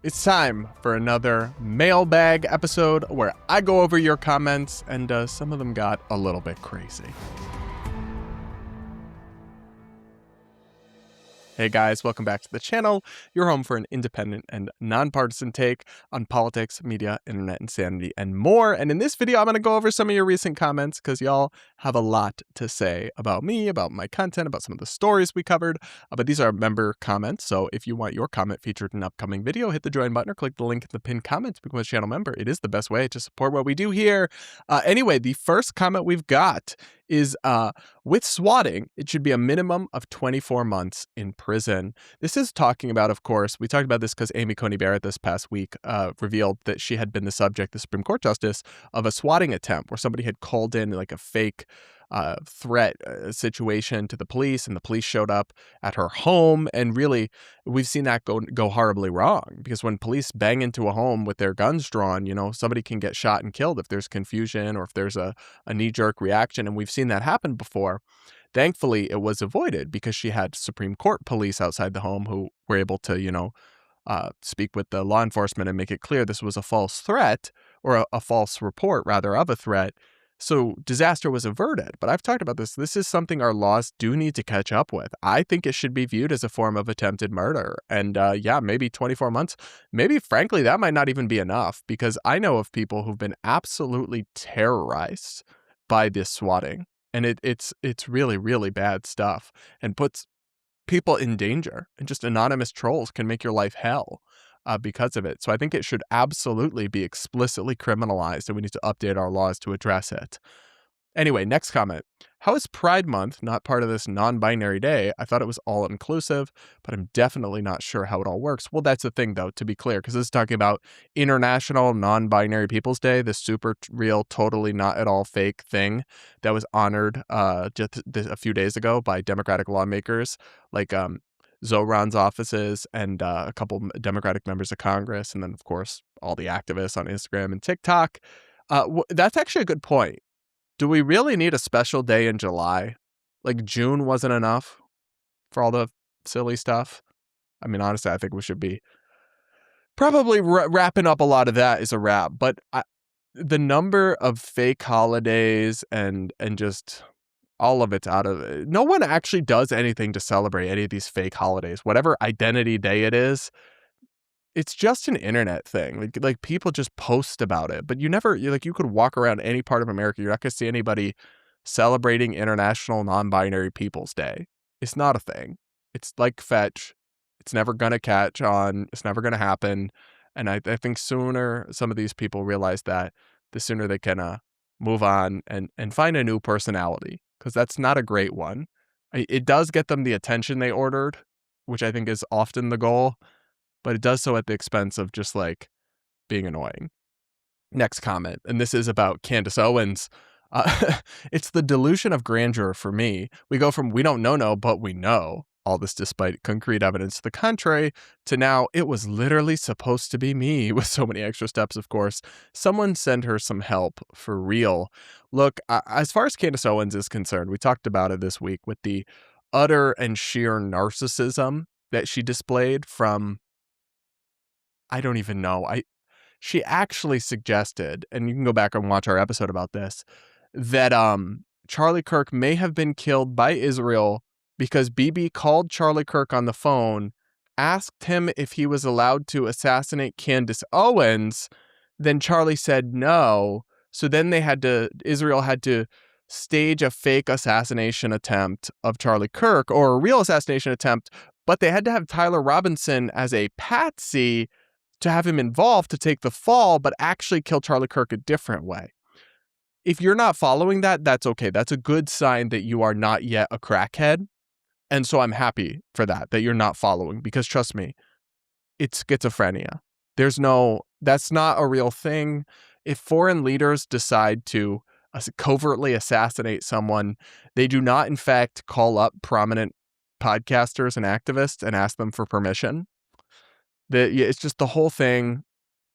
It's time for another mailbag episode where I go over your comments, and some of them got a little bit crazy. Hey guys, welcome back to the channel, your home for an independent and nonpartisan take on politics, media, internet insanity, and more. And in this video, I'm going to go over some of your recent comments because y'all have a lot to say about me, about my content, about some of the stories we covered. But these are member comments, so if you want your comment featured in an upcoming video, hit the join button or click the link in the pinned comment to become a channel member. It is the best way to support what we do here. Anyway, the first comment we've got is with swatting, it should be a minimum of 24 months in prison. This is talking about, of course, we talked about this because Amy Coney Barrett this past week revealed that she had been the subject, the Supreme Court justice, of a swatting attempt where somebody had called in like a fake threat situation to the police, and the police showed up at her home. And really, we've seen that go horribly wrong, because when police bang into a home with their guns drawn, you know, somebody can get shot and killed if there's confusion or if there's a knee-jerk reaction. And we've seen that happen before. Thankfully, it was avoided because she had Supreme Court police outside the home who were able to, speak with the law enforcement and make it clear this was a false threat, or a false report, rather, of a threat. So disaster was averted. But I've talked about this. This is something our laws do need to catch up with. I think it should be viewed as a form of attempted murder. And maybe 24 months. Maybe, frankly, that might not even be enough, because I know of people who've been absolutely terrorized by this swatting. And it's really, really bad stuff and puts people in danger. And just anonymous trolls can make your life hell because of it. So I think it should absolutely be explicitly criminalized, and we need to update our laws to address it. Anyway, next comment. How is Pride Month not part of this non-binary day? I thought it was all-inclusive, but I'm definitely not sure how it all works. Well, that's the thing, though, to be clear, because this is talking about International Non-Binary People's Day, this super real, totally not at all fake thing that was honored just a few days ago by Democratic lawmakers like Zoran's offices and a couple Democratic members of Congress, and then, of course, all the activists on Instagram and TikTok. That's actually a good point. Do we really need a special day in July? Like, June wasn't enough for all the silly stuff? I mean, honestly, I think we should be probably wrapping up a lot of that is a wrap. But the number of fake holidays and just all of it's out of it. No one actually does anything to celebrate any of these fake holidays. Whatever identity day it is, it's just an internet thing. Like people just post about it, but you could walk around any part of America. You're not going to see anybody celebrating International Non-Binary People's Day. It's not a thing. It's like fetch. It's never going to catch on. It's never going to happen. And I think sooner some of these people realize that, the sooner they can move on and find a new personality, because that's not a great one. It does get them the attention they ordered, which I think is often the goal, but it does so at the expense of just like being annoying. Next comment, and this is about Candace Owens. It's the delusion of grandeur for me. We go from we don't know, but we know, all this despite concrete evidence to the contrary, to now it was literally supposed to be me, with so many extra steps, of course. Someone send her some help for real. Look, as far as Candace Owens is concerned, we talked about it this week with the utter and sheer narcissism that she displayed from, I don't even know. She actually suggested, and you can go back and watch our episode about this, that Charlie Kirk may have been killed by Israel because Bibi called Charlie Kirk on the phone, asked him if he was allowed to assassinate Candace Owens. Then Charlie said no. So then Israel had to stage a fake assassination attempt of Charlie Kirk, or a real assassination attempt, but they had to have Tyler Robinson as a patsy to have him involved to take the fall, but actually kill Charlie Kirk a different way. If you're not following that, that's okay. That's a good sign that you are not yet a crackhead. And so I'm happy for that you're not following, because trust me, it's schizophrenia. That's not a real thing. If foreign leaders decide to covertly assassinate someone, they do not, in fact, call up prominent podcasters and activists and ask them for permission. It's just the whole thing,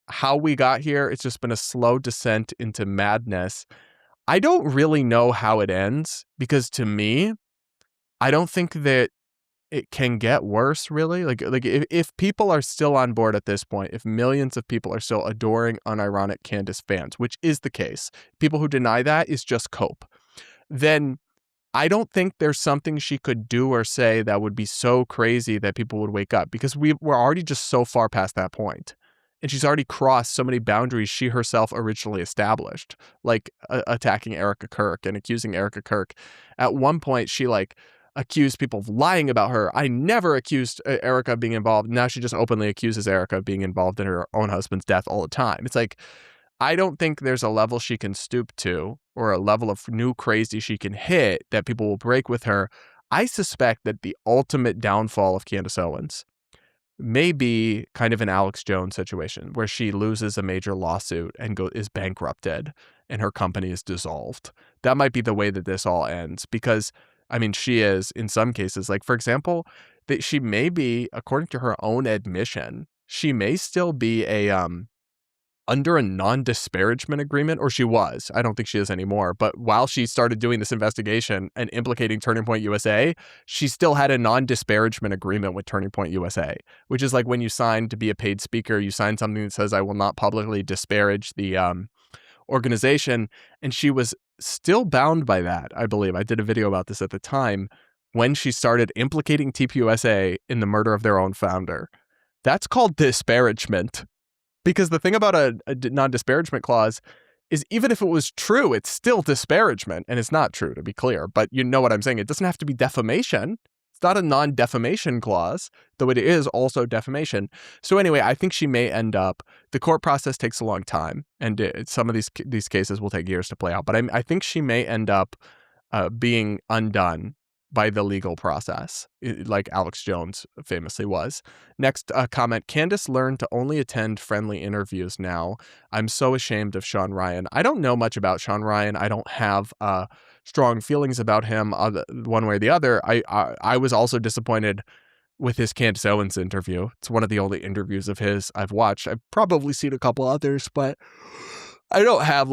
how we got here. It's just been a slow descent into madness. I don't really know how it ends, because to me, I don't think that it can get worse, really. Like if people are still on board at this point, if millions of people are still adoring unironic Candace fans, which is the case, people who deny that is just cope, then I don't think there's something she could do or say that would be so crazy that people would wake up, because we're already just so far past that point. And she's already crossed so many boundaries she herself originally established, like attacking Erica Kirk and accusing Erica Kirk. At one point, she accused people of lying about her. I never accused Erica of being involved. Now she just openly accuses Erica of being involved in her own husband's death all the time. It's like, I don't think there's a level she can stoop to or a level of new crazy she can hit that people will break with her. I suspect that the ultimate downfall of Candace Owens may be kind of an Alex Jones situation where she loses a major lawsuit and is bankrupted and her company is dissolved. That might be the way that this all ends, because I mean, she is in some cases, like, for example, that she may be, according to her own admission, she may still be under a non-disparagement agreement, or she was. I don't think she is anymore. But while she started doing this investigation and implicating Turning Point USA, she still had a non-disparagement agreement with Turning Point USA, which is like when you sign to be a paid speaker, you sign something that says, I will not publicly disparage the organization. And she was still bound by that, I believe. I did a video about this at the time when she started implicating TPUSA in the murder of their own founder. That's called disparagement. Because the thing about a non-disparagement clause is, even if it was true, it's still disparagement. And it's not true, to be clear. But you know what I'm saying. It doesn't have to be defamation. It's not a non-defamation clause, though it is also defamation. So anyway, I think she may end up, the court process takes a long time, and some of these cases will take years to play out. But I think she may end up being undone by the legal process, like Alex Jones famously was. Next comment, Candace learned to only attend friendly interviews now. I'm so ashamed of Sean Ryan. I don't know much about Sean Ryan. I don't have strong feelings about him one way or the other. I was also disappointed with his Candace Owens interview. It's one of the only interviews of his I've watched. I've probably seen a couple others, but I don't have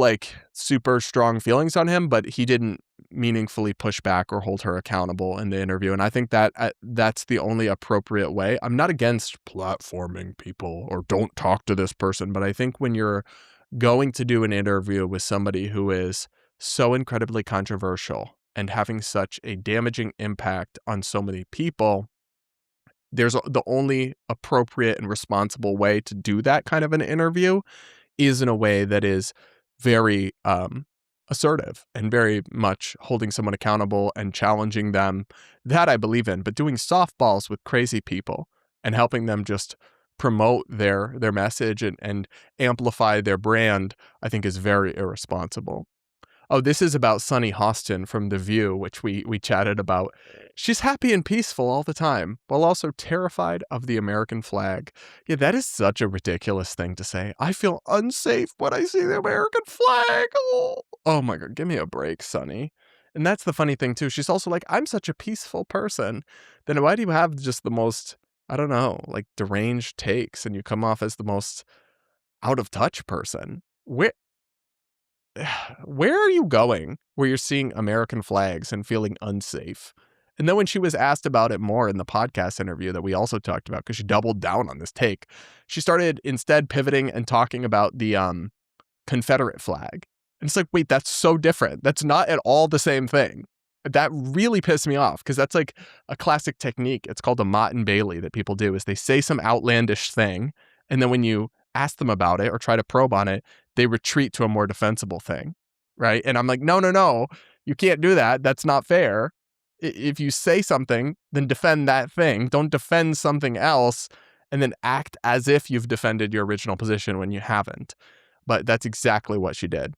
super strong feelings on him, but he didn't meaningfully push back or hold her accountable in the interview. And I think that that's the only appropriate way. I'm not against platforming people or don't talk to this person, but I think when you're going to do an interview with somebody who is so incredibly controversial and having such a damaging impact on so many people, there's the only appropriate and responsible way to do that kind of an interview is in a way that is very assertive and very much holding someone accountable and challenging them. That I believe in. But doing softballs with crazy people and helping them just promote their message and amplify their brand, I think is very irresponsible. Oh, this is about Sunny Hostin from The View, which we chatted about. She's happy and peaceful all the time, while also terrified of the American flag. Yeah, that is such a ridiculous thing to say. I feel unsafe when I see the American flag. Oh my God, give me a break, Sunny. And that's the funny thing, too. She's also like, I'm such a peaceful person. Then why do you have just the most, I don't know, deranged takes, and you come off as the most out of touch person? Where are you going where you're seeing American flags and feeling unsafe? And then when she was asked about it more in the podcast interview that we also talked about, because she doubled down on this take, she started instead pivoting and talking about the Confederate flag. And it's like, wait, that's so different. That's not at all the same thing. That really pissed me off, because that's like a classic technique. It's called a Mott and Bailey that people do, is they say some outlandish thing, and then when you ask them about it or try to probe on it, they retreat to a more defensible thing, right? And I'm like, no, you can't do that. That's not fair. If you say something, then defend that thing. Don't defend something else and then act as if you've defended your original position when you haven't. But that's exactly what she did.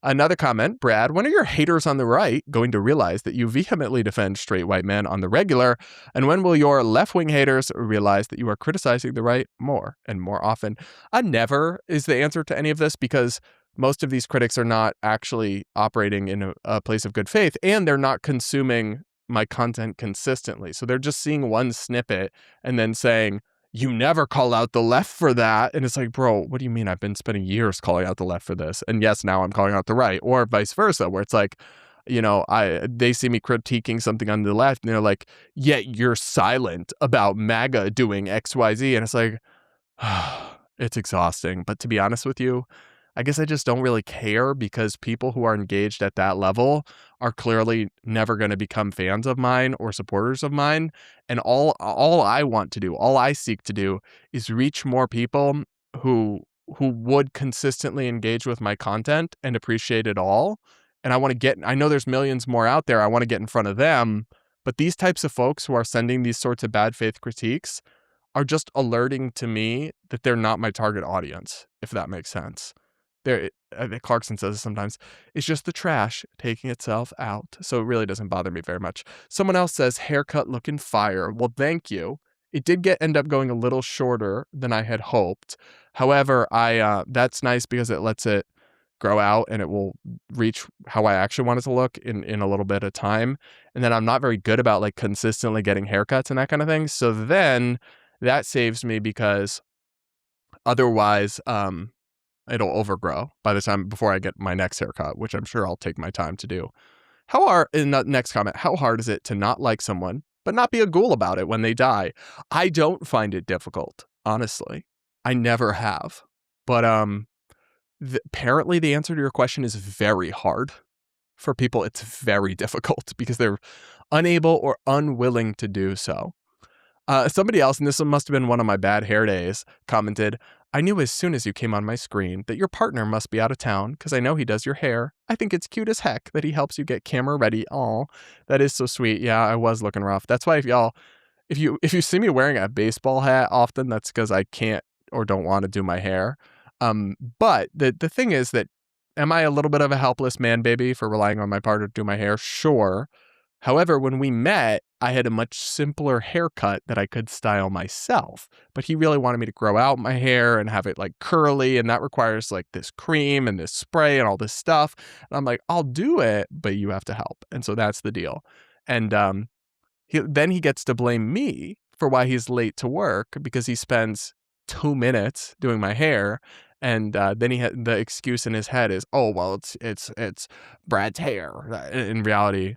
Another comment, Brad, when are your haters on the right going to realize that you vehemently defend straight white men on the regular? And when will your left-wing haters realize that you are criticizing the right more and more often? Never is the answer to any of this, because most of these critics are not actually operating in a place of good faith, and they're not consuming my content consistently. So they're just seeing one snippet and then saying, you never call out the left for that. And it's like, bro, what do you mean? I've been spending years calling out the left for this. And yes, now I'm calling out the right, or vice versa, where it's like, They see me critiquing something on the left and they're like, yet you're silent about MAGA doing XYZ. And it's like, it's exhausting. But to be honest with you, I guess I just don't really care, because people who are engaged at that level are clearly never going to become fans of mine or supporters of mine. And all I want to do, all I seek to do, is reach more people who would consistently engage with my content and appreciate it all. And I know there's millions more out there. I want to get in front of them. But these types of folks who are sending these sorts of bad faith critiques are just alerting to me that they're not my target audience, if that makes sense. Clarkson says sometimes, it's just the trash taking itself out. So it really doesn't bother me very much. Someone else says, haircut looking fire. Well, thank you. It did end up going a little shorter than I had hoped. However, that's nice because it lets it grow out and it will reach how I actually want it to look in a little bit of time. And then I'm not very good about like consistently getting haircuts and that kind of thing. So then that saves me, because otherwise, it'll overgrow before I get my next haircut, which I'm sure I'll take my time to do. In the next comment, how hard is it to not like someone, but not be a ghoul about it when they die? I don't find it difficult, honestly. I never have. But apparently the answer to your question is very hard. For people, it's very difficult because they're unable or unwilling to do so. Somebody else, and this must have been one of my bad hair days, commented, I knew as soon as you came on my screen that your partner must be out of town because I know he does your hair. I think it's cute as heck that he helps you get camera ready. Aw, that is so sweet. Yeah, I was looking rough. That's why if you see me wearing a baseball hat often, that's because I can't or don't want to do my hair. But the thing is that, am I a little bit of a helpless man baby for relying on my partner to do my hair? Sure. However, when we met, I had a much simpler haircut that I could style myself, but he really wanted me to grow out my hair and have it like curly, and that requires like this cream and this spray and all this stuff. And I'm like, I'll do it, but you have to help. And so that's the deal. And then he gets to blame me for why he's late to work, because he spends 2 minutes doing my hair. And then the excuse in his head is, oh, well, it's Brad's hair. In reality,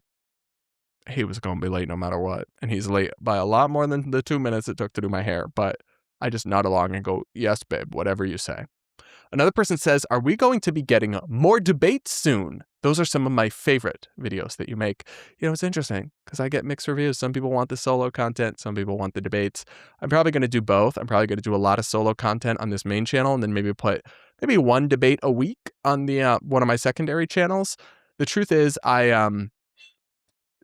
he was going to be late no matter what. And he's late by a lot more than the 2 minutes it took to do my hair. But I just nod along and go, yes, babe, whatever you say. Another person says, are we going to be getting more debates soon? Those are some of my favorite videos that you make. It's interesting because I get mixed reviews. Some people want the solo content. Some people want the debates. I'm probably going to do both. I'm probably going to do a lot of solo content on this main channel and then maybe put one debate a week on the one of my secondary channels. The truth is,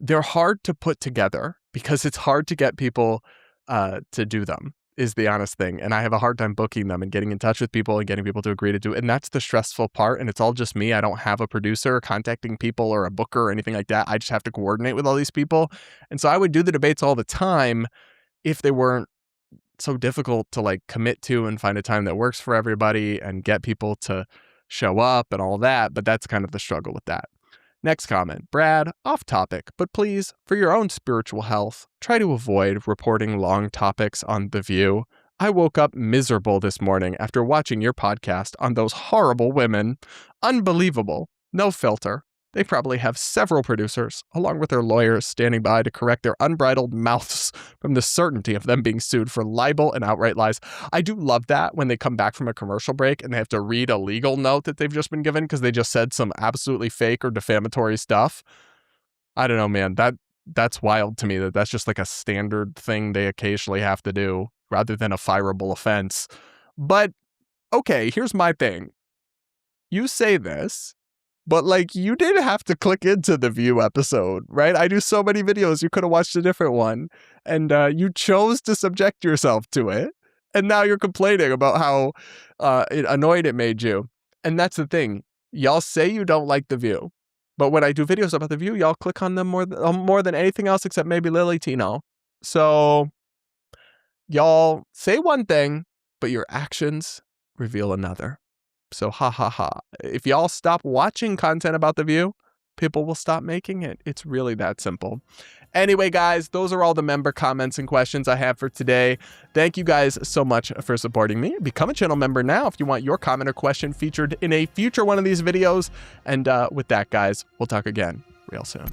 they're hard to put together because it's hard to get people to do them, is the honest thing. And I have a hard time booking them and getting in touch with people and getting people to agree to do it. And that's the stressful part. And it's all just me. I don't have a producer contacting people or a booker or anything like that. I just have to coordinate with all these people. And so I would do the debates all the time if they weren't so difficult to like commit to and find a time that works for everybody and get people to show up and all that. But that's kind of the struggle with that. Next comment, Brad, off topic, but please, for your own spiritual health, try to avoid reporting long topics on The View. I woke up miserable this morning after watching your podcast on those horrible women. Unbelievable. No filter. They probably have several producers, along with their lawyers, standing by to correct their unbridled mouths from the certainty of them being sued for libel and outright lies. I do love that when they come back from a commercial break and they have to read a legal note that they've just been given because they just said some absolutely fake or defamatory stuff. I don't know, man. That's wild to me that's just like a standard thing they occasionally have to do rather than a fireable offense. But, okay, here's my thing. You say this, but like you didn't have to click into the View episode, right? I do so many videos. You could have watched a different one and you chose to subject yourself to it. And now you're complaining about how annoyed it made you. And that's the thing. Y'all say you don't like The View. But when I do videos about The View, y'all click on them more than anything else except maybe Lily Tino. So y'all say one thing, but your actions reveal another. So ha ha ha. If y'all stop watching content about The View, people will stop making it. It's really that simple. Anyway, guys, those are all the member comments and questions I have for today. Thank you guys so much for supporting me. Become a channel member now if you want your comment or question featured in a future one of these videos. And with that, guys, we'll talk again real soon.